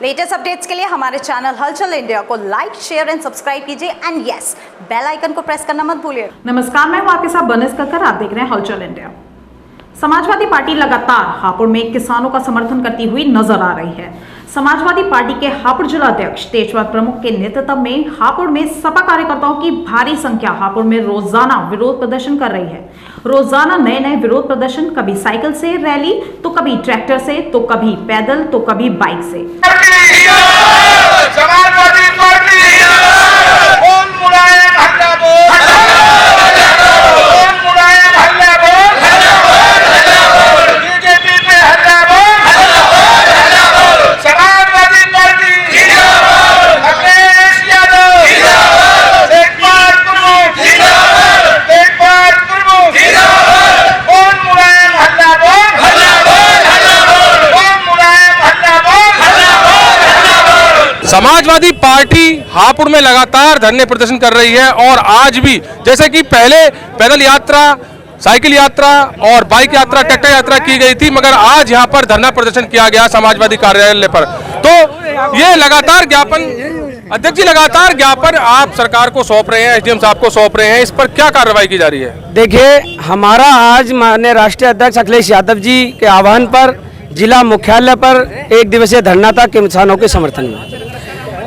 Latest updates के लिए हमारे चैनल हलचल इंडिया को लाइक, शेयर एंड सब्सक्राइब कीजिए एंड यस, बेल आइकन को प्रेस करना मत भूलिए। नमस्कार, मैं हूं आपके साथ बनस कक्कर। आप देख रहे हैं हलचल इंडिया। समाजवादी पार्टी लगातार हापुड़ में किसानों का समर्थन करती हुई नजर आ रही है। समाजवादी पार्टी के हापुड़ जिला अध्यक्ष तेजपाल प्रमुख के नेतृत्व में हापुड़ में सपा कार्यकर्ताओं की भारी संख्या हापुड़ में रोजाना विरोध प्रदर्शन कर रही है। रोजाना नए नए विरोध प्रदर्शन, कभी साइकिल से रैली, तो कभी ट्रैक्टर से, तो कभी पैदल, तो कभी बाइक से। समाजवादी पार्टी कौन मुलायम हल्ला बोल, कौन मुलायम हल्ला बोल, बीजेपी पे हल्ला बोल, समाजवादी पार्टी अखिलेश यादव, तेजपाल प्रमुख, कौन मुलायम हल्ला बोल, कौन मुलायम हल्ला बोल। समाजवादी पार्टी हापुड़ में लगातार धरने प्रदर्शन कर रही है और आज भी, जैसे कि पहले पैदल यात्रा, साइकिल यात्रा और बाइक यात्रा, ट्रैक्टर यात्रा की गई थी, मगर आज यहां पर धरना प्रदर्शन किया गया समाजवादी कार्यालय पर। तो ये लगातार ज्ञापन, अध्यक्ष जी लगातार ज्ञापन आप सरकार को सौंप रहे हैं, एसडीएम साहब को सौंप रहे हैं, इस पर क्या कार्रवाई की जा रही है? देखिए, हमारा आज माननीय राष्ट्रीय अध्यक्ष अखिलेश यादव जी के आह्वान पर जिला मुख्यालय पर एक दिवसीय धरना था किसानों के समर्थन में,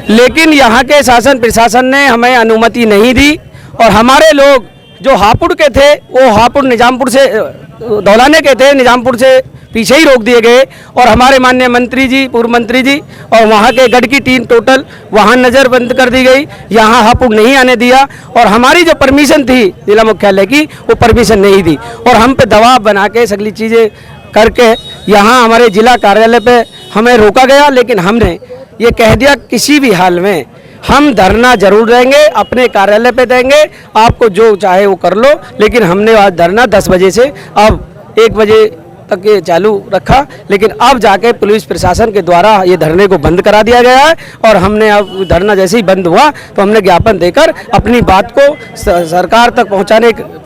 लेकिन यहाँ के शासन प्रशासन ने हमें अनुमति नहीं दी और हमारे लोग जो हापुड़ के थे वो हापुड़ निजामपुर से, दौलाने के थे, निजामपुर से पीछे ही रोक दिए गए और हमारे माननीय मंत्री जी, पूर्व मंत्री जी और वहाँ के गढ़ की टीम टोटल वहाँ नज़र बंद कर दी गई, यहाँ हापुड़ नहीं आने दिया और हमारी जो परमिशन थी जिला मुख्यालय की वो परमिशन नहीं दी और हम पे दबाव बना के सगली चीज़ें करके यहाँ हमारे जिला कार्यालय पे हमें रोका गया। लेकिन हमने ये कह दिया किसी भी हाल में हम धरना जरूर देंगे, अपने कार्यालय पे देंगे, आपको जो चाहे वो कर लो। लेकिन हमने आज धरना 10 बजे से अब 1 बजे तक ये चालू रखा, लेकिन अब जाके पुलिस प्रशासन के द्वारा ये धरने को बंद करा दिया गया है और हमने अब धरना जैसे ही बंद हुआ तो हमने ज्ञापन देकर अपनी बात को सरकार तक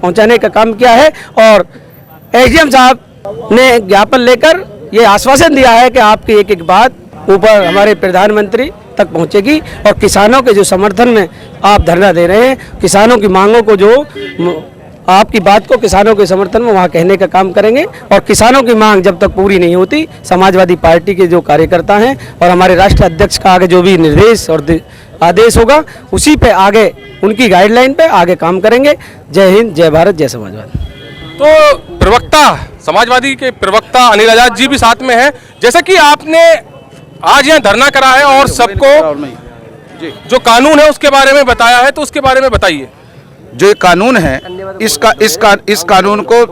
पहुँचाने का काम किया है और एसडीएम साहब ने ज्ञापन लेकर ये आश्वासन दिया है कि आपकी एक एक बात ऊपर हमारे प्रधानमंत्री तक पहुंचेगी और किसानों के जो समर्थन में आप धरना दे रहे हैं, किसानों की मांगों को, जो आपकी बात को किसानों के समर्थन में वहां कहने का काम करेंगे और किसानों की मांग जब तक पूरी नहीं होती, समाजवादी पार्टी के जो कार्यकर्ता हैं और हमारे राष्ट्रीय अध्यक्ष का आगे जो भी निर्देश और आदेश होगा उसी पे आगे, उनकी गाइडलाइन पे आगे काम करेंगे। जय हिंद, जय भारत, जय समाजवाद। तो प्रवक्ता, समाजवादी के प्रवक्ता अनिल आजाद जी भी साथ में हैं। जैसे कि आपने आज यहाँ धरना करा है और सबको जो कानून है उसके बारे में बताया है, तो उसके बारे में बताइए। जो ये कानून है, इस कानून को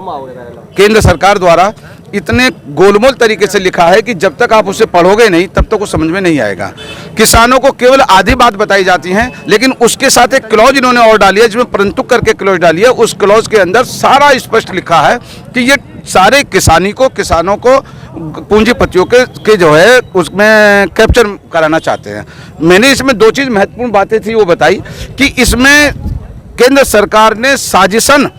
केंद्र सरकार द्वारा इतने गोलमोल तरीके से लिखा है कि जब तक आप उसे पढ़ोगे नहीं तब तक वो समझ में नहीं आएगा। किसानों को केवल आधी बात बताई जाती है, लेकिन उसके साथ एक क्लॉज इन्होंने और डाली है जिसमें परंतु करके क्लॉज डाली है। उस क्लॉज के अंदर सारा स्पष्ट लिखा है कि ये सारे किसानों को पूंजीपतियों के जो है उसमें कैप्चर कराना चाहते हैं। मैंने इसमें 2 चीज़ महत्वपूर्ण बातें थी वो बताई कि इसमें केंद्र सरकार ने साजिशन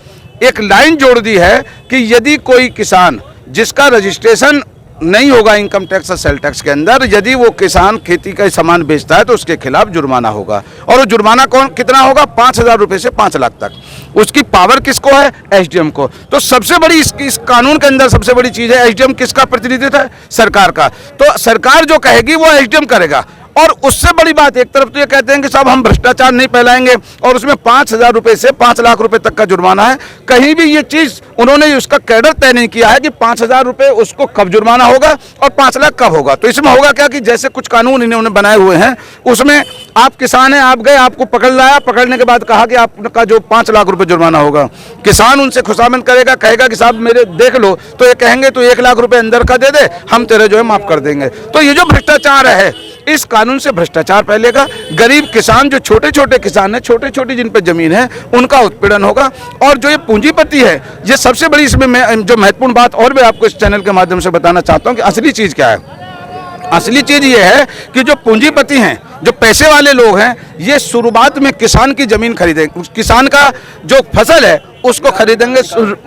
एक लाइन जोड़ दी है कि यदि कोई किसान जिसका रजिस्ट्रेशन नहीं होगा इनकम टैक्स और सेल टैक्स के अंदर, यदि वो किसान खेती का सामान बेचता है तो उसके खिलाफ जुर्माना होगा और वो जुर्माना कितना होगा? 5,000 रुपये से 5 लाख तक। उसकी पावर किसको है? एसडीएम को। तो सबसे बड़ी इस कानून के अंदर सबसे बड़ी चीज़ है, एसडीएम किसका प्रतिनिधित्व है? सरकार का। तो सरकार जो कहेगी वो एसडीएम करेगा। और उससे बड़ी बात, एक तरफ तो ये कहते हैं कि साहब हम भ्रष्टाचार नहीं फैलाएंगे और उसमें 5,000 रुपये से 5 लाख रुपए तक का जुर्माना है। कहीं भी ये चीज़ उन्होंने उसका कैडर तय नहीं किया है कि 5,000 रुपये उसको कब जुर्माना होगा और 5 लाख कब होगा। तो इसमें होगा क्या कि जैसे कुछ कानून इन्होंने बनाए हुए हैं उसमें आप किसान हैं, आप गए, आपको पकड़ लाया, पकड़ने के बाद कहा कि आपका जो 5 लाख रुपये जुर्माना होगा, किसान उनसे खुशामद करेगा, कहेगा कि साहब मेरे देख लो, तो ये कहेंगे तो 1 लाख रुपये अंदर का दे दे, हम तेरे जो है माफ़ कर देंगे। तो ये जो भ्रष्टाचार है, इस कानून से भ्रष्टाचार फैलेगा। गरीब किसान, जो छोटे छोटे किसान हैं, छोटे छोटी जिन पे जमीन है, उनका उत्पीड़न होगा। और जो ये पूंजीपति है, ये सबसे बड़ी इसमें मैं जो महत्वपूर्ण बात और मैं आपको इस चैनल के माध्यम से बताना चाहता हूँ कि असली चीज़ क्या है। असली चीज़ ये है कि जो पूंजीपति हैं, जो पैसे वाले लोग हैं, ये शुरुआत में किसान की ज़मीन खरीदेंगे, किसान का जो फसल है उसको खरीदेंगे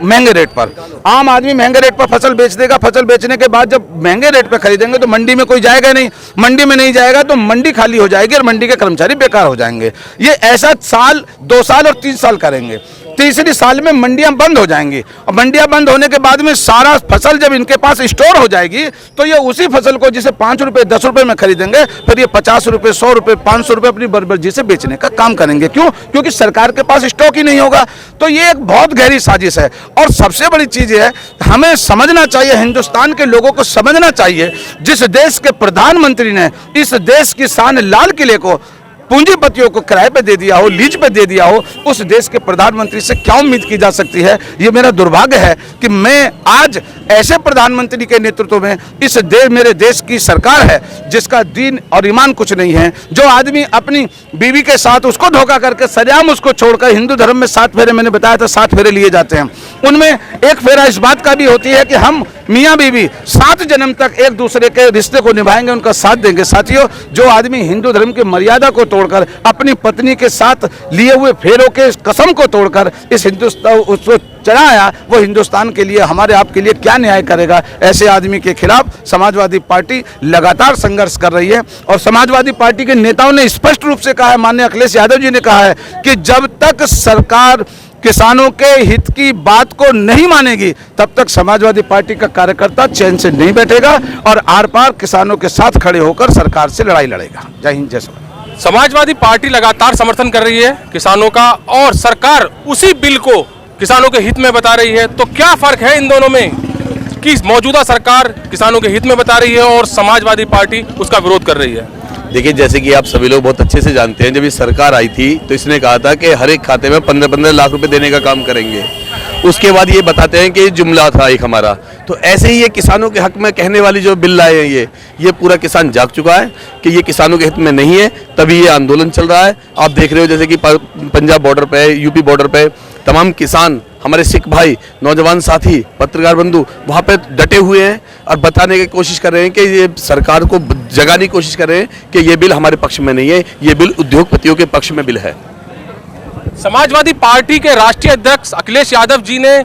महंगे रेट पर। आम आदमी महंगे रेट पर फसल बेच देगा, फसल बेचने के बाद जब महंगे रेट पर खरीदेंगे तो मंडी में कोई जाएगा नहीं, मंडी में नहीं जाएगा तो मंडी खाली हो जाएगी और मंडी के कर्मचारी बेकार हो जाएंगे। ये ऐसा साल 2 साल और 3 साल करेंगे। तीसरी साल में मंडियां बंद हो जाएंगी और मंडियां बंद होने के बाद में सारा फसल जब इनके पास स्टोर हो जाएगी तो ये उसी फसल को जिसे 5 रुपए 10 रुपए में खरीदेंगे फिर ये 50 रुपए 100 रुपए 500 रुपए अपनी बर्बरजी से बेचने का काम करेंगे। क्यों? क्योंकि सरकार के पास स्टॉक ही नहीं होगा। तो ये एक बहुत गहरी साजिश है। और सबसे बड़ी चीज है, हमें समझना चाहिए, हिंदुस्तान के लोगों को समझना चाहिए, जिस देश के प्रधानमंत्री ने इस देश की शान लाल किले को पूंजीपतियों को किराए पे दे दिया हो, लीज पे दे दिया हो, उस देश के प्रधानमंत्री से क्या उम्मीद की जा सकती है। ये मेरा दुर्भाग्य है कि मैं आज ऐसे प्रधानमंत्री के नेतृत्व में इस मेरे देश की सरकार है जिसका दीन और ईमान कुछ नहीं है, जो आदमी अपनी बीवी के साथ उसको धोखा करके सरेआम उसको छोड़कर, हिंदू धर्म में 7 फेरे, मैंने बताया था 7 फेरे लिए जाते हैं, उनमें एक फेरा इस बात का भी होती है कि हम मियाँ बीवी 7 जन्म तक एक दूसरे के रिश्ते को निभाएंगे, उनका साथ देंगे। साथियों, जो आदमी हिंदू धर्म की मर्यादा को तोड़कर अपनी पत्नी के साथ लिए हुए फेरों के कसम को तोड़कर इस हिंदुस्तान उसको चढ़ाया, वो हिंदुस्तान के लिए, हमारे आपके लिए क्या न्याय करेगा। ऐसे आदमी के खिलाफ समाजवादी पार्टी लगातार संघर्ष कर रही है और समाजवादी पार्टी के नेताओं ने स्पष्ट रूप से कहा है, माननीय अखिलेश यादव जी ने कहा है कि जब तक सरकार किसानों के हित की बात को नहीं मानेगी तब तक समाजवादी पार्टी का कार्यकर्ता चैन से नहीं बैठेगा और आर पार किसानों के साथ खड़े होकर सरकार से लड़ाई लड़ेगा। जय हिंद, जय भारत। समाजवादी पार्टी लगातार समर्थन कर रही है किसानों का और सरकार उसी बिल को किसानों के हित में बता रही है। तो क्या फर्क है इन दोनों में कि मौजूदा सरकार किसानों के हित में बता रही है और समाजवादी पार्टी उसका विरोध कर रही है? देखिए, जैसे कि आप सभी लोग बहुत अच्छे से जानते हैं, जब ये सरकार आई थी तो इसने कहा था कि हर एक खाते में 15-15 लाख रुपए देने का काम करेंगे। उसके बाद ये बताते हैं कि ये जुमला था एक हमारा। तो ऐसे ही ये किसानों के हक में कहने वाली जो बिल लाए हैं, ये पूरा किसान जाग चुका है कि ये किसानों के हित में नहीं है, तभी ये आंदोलन चल रहा है। आप देख रहे हो जैसे कि पंजाब बॉर्डर पे, यूपी बॉर्डर पे तमाम किसान, हमारे सिख भाई, नौजवान साथी, पत्रकार बंधु वहाँ पे डटे हुए हैं और बताने की कोशिश कर रहे हैं कि ये सरकार को जगाने की कोशिश कर रहे हैं कि ये बिल हमारे पक्ष में नहीं है, ये बिल उद्योगपतियों के पक्ष में बिल है। समाजवादी पार्टी के राष्ट्रीय अध्यक्ष अखिलेश यादव जी ने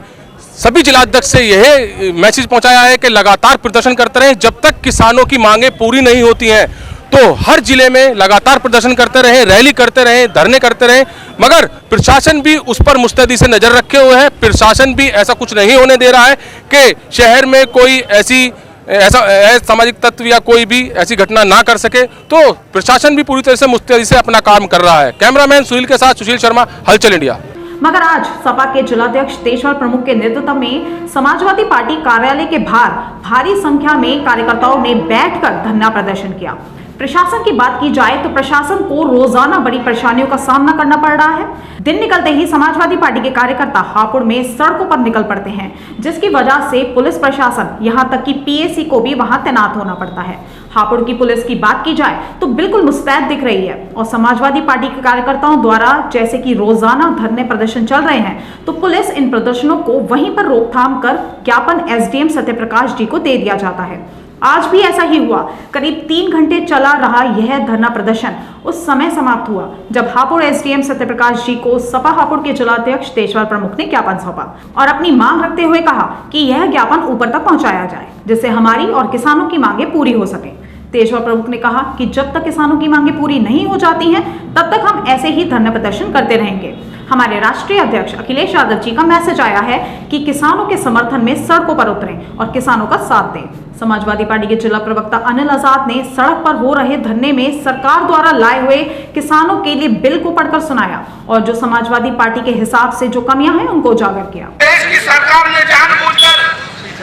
सभी जिलाध्यक्ष से यह मैसेज पहुंचाया है कि लगातार प्रदर्शन करते रहें, जब तक किसानों की मांगें पूरी नहीं होती हैं तो हर जिले में लगातार प्रदर्शन करते रहें, रैली करते रहें, धरने करते रहें। मगर प्रशासन भी उस पर मुस्तैदी से नजर रखे हुए है। प्रशासन भी ऐसा कुछ नहीं होने दे रहा है कि शहर में कोई ऐसा सामाजिक तत्व या कोई भी ऐसी घटना ना कर सके। तो प्रशासन भी पूरी तरह से मुस्तैदी से अपना काम कर रहा है। कैमरामैन सुनील के साथ सुशील शर्मा, हलचल इंडिया। मगर आज सपा के जिलाध्यक्ष तेजपाल प्रमुख के नेतृत्व में समाजवादी पार्टी कार्यालय के बाहर भारी संख्या में कार्यकर्ताओं ने बैठकर धरना प्रदर्शन किया। प्रशासन की बात की जाए तो प्रशासन को रोजाना बड़ी परेशानियों का सामना करना पड़ रहा है। दिन निकलते ही समाजवादी पार्टी के कार्यकर्ता हापुड़ में सड़कों पर निकल पड़ते हैं, जिसकी वजह से पुलिस प्रशासन यहां तक कि पीएसी को भी वहां तैनात होना पड़ता है। हापुड़ की पुलिस की बात की जाए तो बिल्कुल मुस्तैद दिख रही है और समाजवादी पार्टी के कार्यकर्ताओं द्वारा जैसे कि रोजाना धरने प्रदर्शन चल रहे हैं तो पुलिस इन प्रदर्शनों को वहीं पर रोकथाम कर ज्ञापन एसडीएम सत्यप्रकाश जी को दे दिया जाता है। आज भी ऐसा ही हुआ। करीब 3 घंटे चला रहा यह धरना प्रदर्शन उस समय समाप्त हुआ जब हापुड़ एसडीएम सत्यप्रकाश जी को सपा हापुड़ के जिलाध्यक्ष तेजपाल प्रमुख ने ज्ञापन सौंपा और अपनी मांग रखते हुए कहा कि यह ज्ञापन ऊपर तक पहुंचाया जाए जिससे हमारी और किसानों की मांगे पूरी हो सके। तेजपाल प्रमुख ने कहा कि जब तक किसानों की मांगे पूरी नहीं हो जाती हैं तब तक हम ऐसे ही धरना प्रदर्शन करते रहेंगे। हमारे राष्ट्रीय अध्यक्ष अखिलेश यादव जी का मैसेज आया है कि किसानों के समर्थन में सड़कों पर उतरें और किसानों का साथ दें। समाजवादी पार्टी के जिला प्रवक्ता अनिल आजाद ने सड़क पर हो रहे धरने में सरकार द्वारा लाए हुए किसानों के लिए बिल को पढ़कर सुनाया और जो समाजवादी पार्टी के हिसाब से जो कमियां हैं उनको उजागर किया। देश की सरकार ने जानबूझकर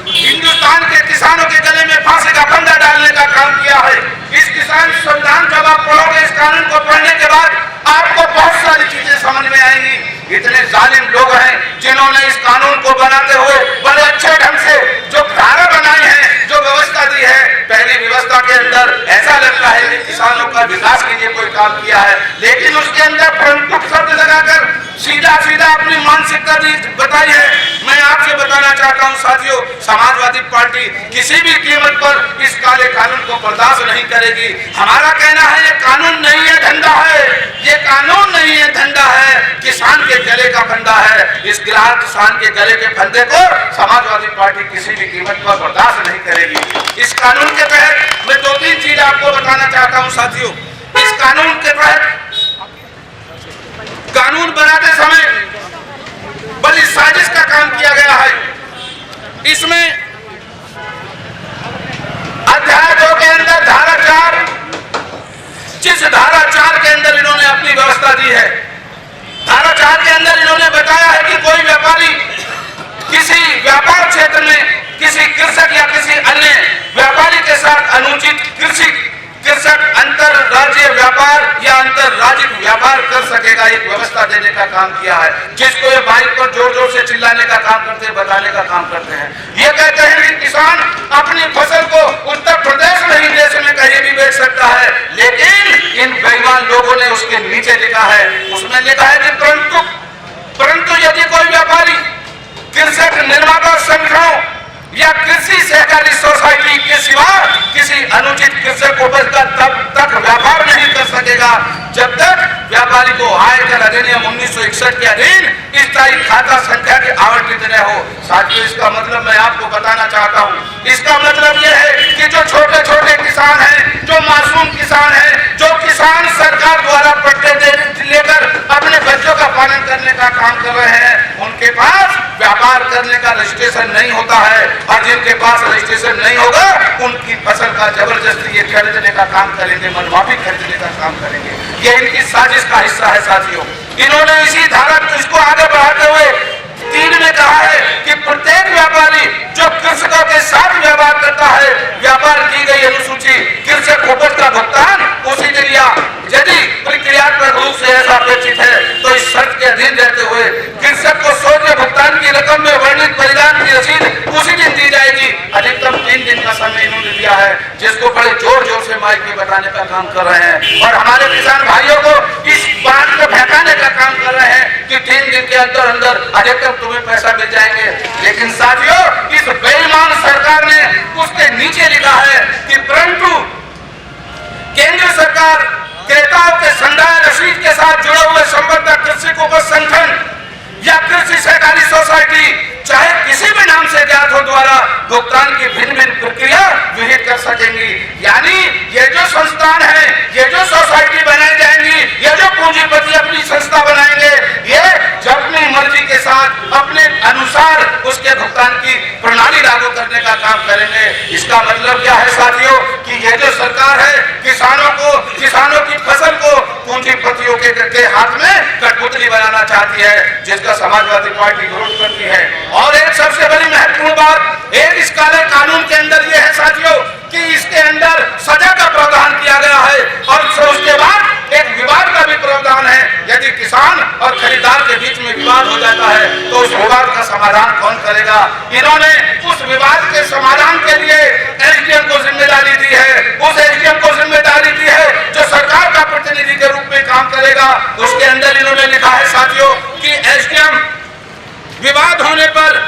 हिंदुस्तान के किसानों के गले में फांसी का फंदा डालने का काम किया है। इस किसान संविधान जब आप पढ़ोगे, इस कानून को पढ़ने के बाद आपको बहुत सारी चीजें समझ में आएंगी। इतने जालिम लोग हैं जिन्होंने इस कानून को बनाते हुए बड़े अच्छे ढंग से जो धारा बनाई है, जो व्यवस्था दी है, पहली व्यवस्था के अंदर ऐसा लगता है कि किसानों का विकास के लिए कोई काम किया है, लेकिन उसके अंदर परंतु शब्द लगाकर सीधा सीधा अपनी मानसिकता बताई है। मैं आपसे बताना चाहता हूं साथियों, समाजवादी पार्टी किसी भी कीमत पर इस काले कानून को बर्दाश्त नहीं करेगी। हमारा कहना है ये कानून नहीं है, धंधा है। ये कानून नहीं है, धंधा है, किसान के गले का फंदा है। इस किसान के गले के फंदे को समाजवादी पार्टी किसी भी कीमत पर बर्दाश्त नहीं करेगी। इस कानून के तहत मैं 2-3 चीज आपको बताना चाहता हूं साथियों। इस कानून के तहत कानून बनाते समय बड़ी साजिश का काम किया गया है। इसमें अध्याय 2 के अंदर धारा 4, जिस धारा 4 के अंदर इन्होंने अपनी व्यवस्था दी है, धारा 4 के अंदर इन्होंने बताया है कि कोई व्यापारी किसी व्यापार क्षेत्र में किसी कृषक या किसी अन्य व्यापारी के साथ अनुचित कृषक अंतर राज्य व्यापार या अंतर राज्य व्यापार कर सकेगा, एक व्यवस्था देने का काम किया है। जिसको ये बाइक पर जोर जोर से चिल्लाने का काम करते हैं, बताने का काम करते हैं। ये कहते हैं कि किसान अपनी फसल को उत्तर प्रदेश में ही देश में कहीं भी बेच सकता है, लेकिन इन बेईमान लोगों ने उसके नीचे लिखा है, उसमें लिखा है कि परंतु यदि कोई व्यापारी कृषक निर्माता संगठनों या कृषि सहकारी सोसाइटी के सिवा किसी अनुचित कृषक उपज का तब तक व्यापार नहीं कर सकेगा जब तक व्यापारी को आयकर अधिनियम 1961 के अधीन स्थायी खाता संख्या के आवंटित न हो। साथियों, इसका मतलब मैं आपको बताना चाहता हूँ, इसका मतलब यह है कि जो छोटे छोटे किसान हैं, जो मासूम किसान हैं, जो किसान सरकार द्वारा पट्टे लेकर अपने बच्चों का पालन करने का काम कर रहे हैं, उनके पास व्यापार करने का रजिस्ट्रेशन नहीं होता है, और जिनके पास रजिस्ट्रेशन नहीं होगा उनकी फसल का जबरदस्ती ये खरीदने का काम करेंगे, मनमाफी खरीदने का काम करेंगे। ये इनकी साजिश का हिस्सा है साथियों। इन्होंने इसी धारा इसको आगे बढ़ाते हुए 3 में कहा है कि प्रत्येक व्यापारी जो कृषकों के साथ व्यवहार करता है, व्यापार की गई अनुसूची कृषक उपज का भुगतान उसी के लिए यदि प्रक्रियात्मक रूप से ऐसा अपेक्षित है तो इस शर्त के अधीन रहते हुए कृषक को सोचे भुगतान की रकम में वर्णित परिणाम की रसीद उसी दिन दी जाएगी। अधिकतम 3 दिन का समय इन्होंने दिया है, जिसको बड़े जोर जोर से माइक में बताने का काम कर रहे हैं, और हमारे किसान भाइयों को इस बात को भड़काने का काम कर रहे हैं कि 3 दिन के अंदर अंदर अधिकतम तुम्हें पैसा मिल जाएंगे। लेकिन साथियों, इस बेईमान सरकार ने उसके नीचे लिखा है कि परंतु केंद्र सरकार क्रेताओं के संदाय रसीद के साथ जुड़े हुए संबद्ध कृषि उपज संगठन या कृषि सहकारी सोसाइटी चाहे किसी भी नाम से ज्ञात हो द्वारा भुगतान की भिन्न भिन्न प्रक्रिया विहित कर सकेंगी। यानी ये जो संस्थान है, ये जो सोसाइटी बनाई जाएंगी, ये जो पूंजीपति अपनी संस्था बनाएंगे, ये अपनी मर्जी के साथ अपने अनुसार उसके भुगतान की प्रणाली लागू करने का काम करेंगे। इसका मतलब क्या है साथियों कि ये जो सरकार है किसानों की फसल को पूंजीपतियों के हाथ में कठपुतली बनाना चाहती है, जिसका समाजवादी पार्टी विरोध करती है। और एक सबसे बड़ी महत्वपूर्ण बात इस काले कानून के अंदर यह है साथियों कि इसके अंदर सजा का प्रावधान किया गया है, और उसके बाद एक विवाद का भी प्रावधान है। यदि किसान और खरीदार के बीच में विवाद हो जाता है तो उस विवाद का समाधान कौन करेगा? इन्होंने उस विवाद के समाधान के लिए एसडीएम को जिम्मेदारी दी है, उस एसडीएम को जिम्मेदारी दी है जो सरकार का प्रतिनिधि के रूप में काम करेगा। उसके अंदर इन्होंने लिखा है साथियों कि एसडीएम विवाद होने पर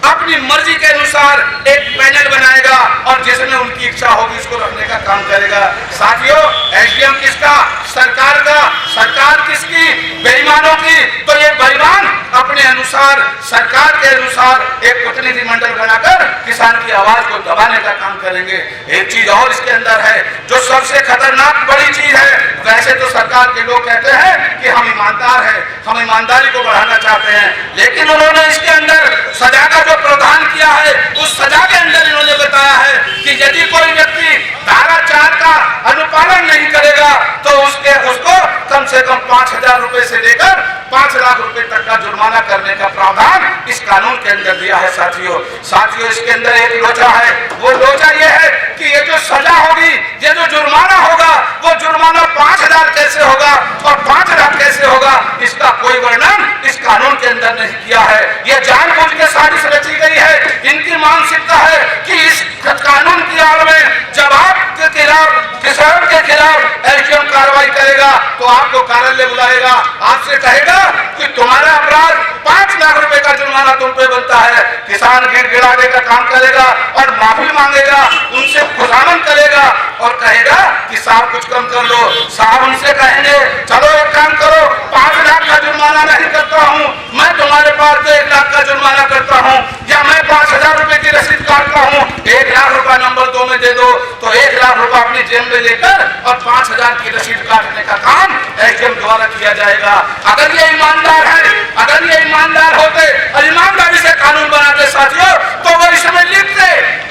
अपनी मर्जी के अनुसार एक पैनल बनाएगा और जिसमें उनकी इच्छा होगी उसको रखने का काम करेगा। साथियों, एसडीएम किसका? सरकार का। सरकार किसकी? बेईमानों की। तो ये बेईमान अपने अनुसार सरकार के अनुसार एक प्रतिनिधि मंडल बनाकर किसान की आवाज को दबाने का काम करेंगे। एक चीज और इसके अंदर है जो सबसे खतरनाक बड़ी चीज है। वैसे तो सरकार के लोग कहते हैं कि हम ईमानदार हैं, हम ईमानदारी को बढ़ाना चाहते हैं, लेकिन उन्होंने इसके अंदर सजा का जो प्रावधान किया है उस सजा के अंदर इन्होंने बताया है कि यदि कोई व्यक्ति धारा 4 का अनुपालन नहीं करेगा तो उसको कम से कम 5,000 रुपए से लेकर 5 लाख रुपए तक का जुर्माना करने का प्रावधान इस कानून के अंदर दिया है। साथियों, इसके अंदर एक लोचा है। वो लोचा ये है कि ये जो सजा होगी, ये जो जुर्माना होगा, वो जुर्माना 5,000 कैसे होगा और 5 लाख कैसे होगा, इसका कोई वर्णन इस कानून के अंदर नहीं किया है। ये जानबूझ के साजिश रची गई है। इनकी मानसिकता है कि इस कानून की आड़ में जब आपके खिलाफ, किसान के खिलाफ एसडीएम कार्रवाई करेगा तो आपको कार्यालय बुलाएगा, आपसे कहेगा कि तुम्हारा अपराध 5 लाख रुपए का जुर्माना तुम पे बनता है। किसान गिड़गिड़ाने का काम करेगा और माफी मांगेगा, उनसे खुशामद करेगा और कहेगा कि साहब कुछ कम कर लो। साहब उनसे कहेंगे चलो एक काम करो, 5 लाख का जुर्माना नहीं करता हूँ मैं, तुम्हारे पास तो 1 लाख का जुर्माना करता हूँ, या मैं 5,000 रुपए की रसीद काटता हूँ, 1 लाख रुपया नंबर 2 में दे दो। तो 1 लाख रुपया अपनी जेब में लेकर और 5,000 की रसीद काटने का काम एसडीएम द्वारा किया जाएगा। अगर ये ईमानदार है, अगर ये ईमानदार होते और ईमानदारी से कानून बनाते साथियों, तो वो इसमें लिखते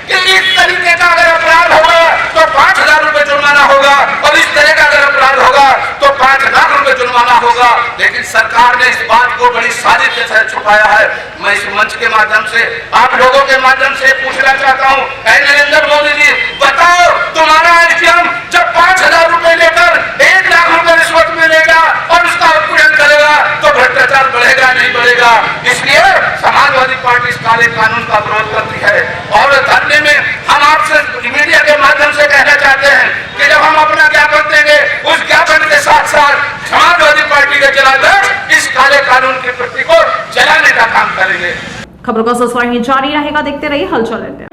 कि इस तरीके का अगर अपराध होगा तो 5,000 रुपए जुर्माना होगा और इस तरह का अगर अपराध होगा तो 5 लाख रुपए जुर्माना होगा। लेकिन सरकार ने इस बात को बड़ी साजिश के तहत छुपाया है। मैं इस मंच के माध्यम से आप लोगों के माध्यम से पूछना चाहता हूँ, नरेंद्र मोदी जी बताओ, तुम्हारा एसडीएम जब 5,000 रुपए लेकर 1 लाख रुपए रिश्वत में लेगा और उसका उत्पीड़न करेगा तो भ्रष्टाचार बढ़ेगा नहीं बढ़ेगा। इसलिए समाजवादी पार्टी इस काले कानून का विरोध करती है और धरने में हम आपसे मीडिया के माध्यम से कहना चाहते हैं कि जब हम अपना ज्ञापन देंगे, उस ज्ञापन के साथ साथ समाजवादी पार्टी के जिलाध्यक्ष इस काले कानून की प्रति को जलाने का काम करेंगे। खबरों का सिलसिला जारी रहेगा, देखते रहिए हलचल इंडिया।